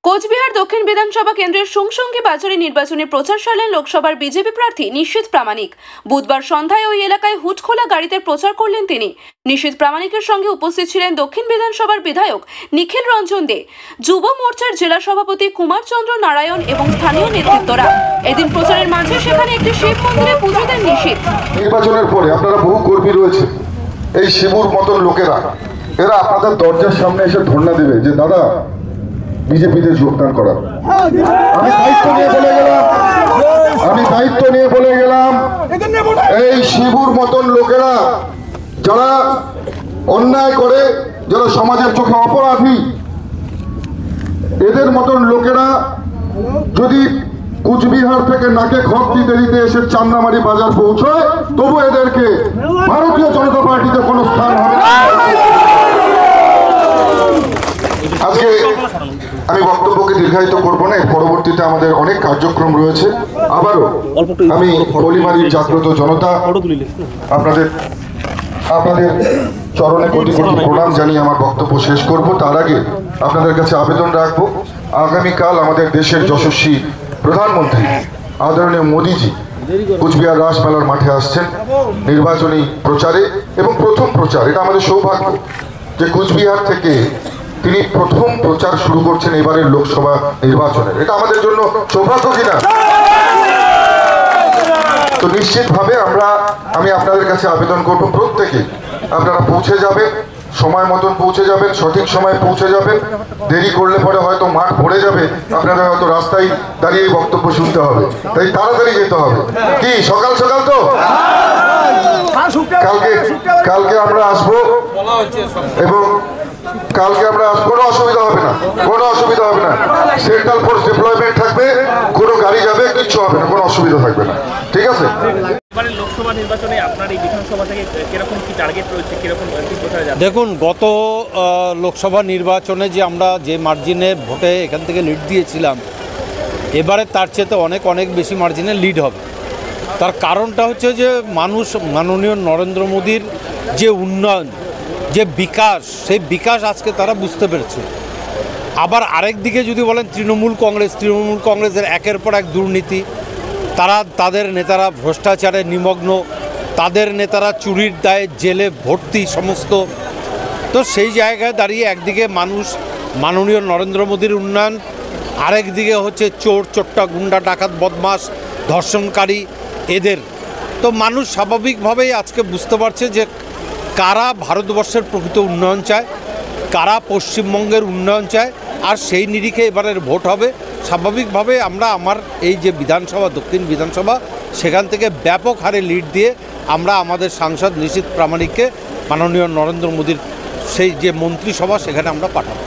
কোচবিহার দক্ষিণ বিধানসভা কেন্দ্রের সুংসঙ্গী বাজারে নির্বাচনী প্রচার সারলেন লোকসভার বিজেপি প্রার্থী নিশীথ প্রামাণিক। বুধবার সন্ধ্যায় ওই এলাকায় হুটখোলা গাড়িতে প্রচার করলেন তিনি। নিশীথ প্রামাণিকের সঙ্গে উপস্থিত ছিলেন দক্ষিণ বিধানসভার বিধায়ক নিখিল রঞ্জন দে, যুব মোর্চার জেলা সভাপতি কুমার চন্দ্র নারায়ণ এবং স্থানীয় নেতৃত্বরা। এদিন প্রচারের মাঝে সেখানে একটি শিব মন্দিরে পুজো দেন নিশীথ। নির্বাচনের পরে আপনারা বহু কর্মী রয়েছে, এই শিবুর মতন লোকেরা এরা আপনাদের দরজার সামনে এসে ধর্ণা দেবে যে দাদা বিজেপিতে যোগদান করার। আমি দায়িত্ব নিয়ে বলে গেলাম এই শিবুর মতন লোকেরা যারা অন্যায় করে, যারা সমাজের চোখে অপরাধী, এদের মতন লোকেরা যদি কুচবিহার থেকে নাকে খত দিতে দিতে এসে চান্দামারি বাজার পৌঁছয়, তবু এদেরকে ভারতীয় জনতা পার্টিতে কোনো স্থান হবে না। আজকে আমি বক্তব্যকে দীর্ঘায়িত করবো না, পরবর্তীতে আমাদের অনেক কার্যক্রম রয়েছে। আবারও আমি পলিমারির জাগ্রত জনতা আপনাদের চরণে কোটি কোটি প্রণাম জানিয়ে আমার বক্তব্য শেষ করব। তার আগে আপনাদের কাছে আবেদন রাখবো, আগামীকাল আমাদের দেশের যশস্বী প্রধানমন্ত্রী আদরণীয় মোদীজি কুচবিহার রাসমেলার মাঠে আসছেন নির্বাচনী প্রচারে, এবং প্রথম প্রচার, এটা আমাদের সৌভাগ্য যে কুচবিহার থেকে তিনি প্রথম প্রচার শুরু করছেন এবারের লোকসভা নির্বাচনের। এটা আমাদের জন্য সৌভাগ্য কিনা? তো নিশ্চিতভাবে আমি আপনাদের কাছে আবেদন করব, প্রত্যেকে আপনারা পৌঁছে যাবেন, সময় মতন পৌঁছে যাবেন, সঠিক সময় পৌঁছে যাবেন। দেরি করলে পরে হয়তো মাঠ ভরে যাবে, আপনাদের হয়তো রাস্তায় দাঁড়িয়ে বক্তব্য শুনতে হবে, তাই তাড়াতাড়ি যেতে হবে। কি সকাল সকাল তো? কালকে আমরা আসবো, এবং কালকে আমরা কোনো অসুবিধা হবে না, সেন্ট্রাল ফোর্স ডিপ্লয়মেন্ট থাকবে, কোনো গাড়ি যাবে, কিচ্ছু হবে না, কোনো অসুবিধা থাকবে না, ঠিক আছে? লোকসভা নির্বাচনে আপনার এই বিধানসভা থেকে কিরকম কি টার্গেট রয়েছে, কিরকম প্রচারে যাবে? দেখুন, গত লোকসভা নির্বাচনে যে আমরা যে মার্জিনে ভোটে এখান থেকে লিড দিয়েছিলাম, এবারে তার চেয়ে অনেক বেশি মার্জিনে লিড হবে। তার কারণটা হচ্ছে যে মানুষ মাননীয় নরেন্দ্র মোদীর যে উন্নয়ন, যে বিকাশ, সেই বিকাশ আজকে তারা বুঝতে পেরেছে। আবার আরেক দিকে যদি বলেন তৃণমূল কংগ্রেসের একের পর এক দুর্নীতি, তাদের নেতারা ভ্রষ্টাচারে নিমগ্ন, তাদের নেতারা চুরির দায়ে জেলে ভর্তি সমস্ত। তো সেই জায়গায় দাঁড়িয়ে একদিকে মানুষ মাননীয় নরেন্দ্র মোদীর উন্নয়ন, আরেক দিকে হচ্ছে চোর চোট্টা গুন্ডা ডাকাত বদমাশ ধর্ষণকারী এদের। তো মানুষ স্বাভাবিকভাবেই আজকে বুঝতে পারছে যে কারা ভারতবর্ষের প্রকৃত উন্নয়ন চায়, কারা পশ্চিমবঙ্গের উন্নয়ন চায়, আর সেই নিরিখে এবারের ভোট হবে। স্বাভাবিকভাবে আমার এই যে বিধানসভা, দক্ষিণ বিধানসভা, সেখান থেকে ব্যাপক হারে লিড দিয়ে আমরা আমাদের সাংসদ নিশীথ প্রামাণিককে মাননীয় নরেন্দ্র মোদীর সেই যে মন্ত্রিসভা সেখানে আমরা পাঠাবো।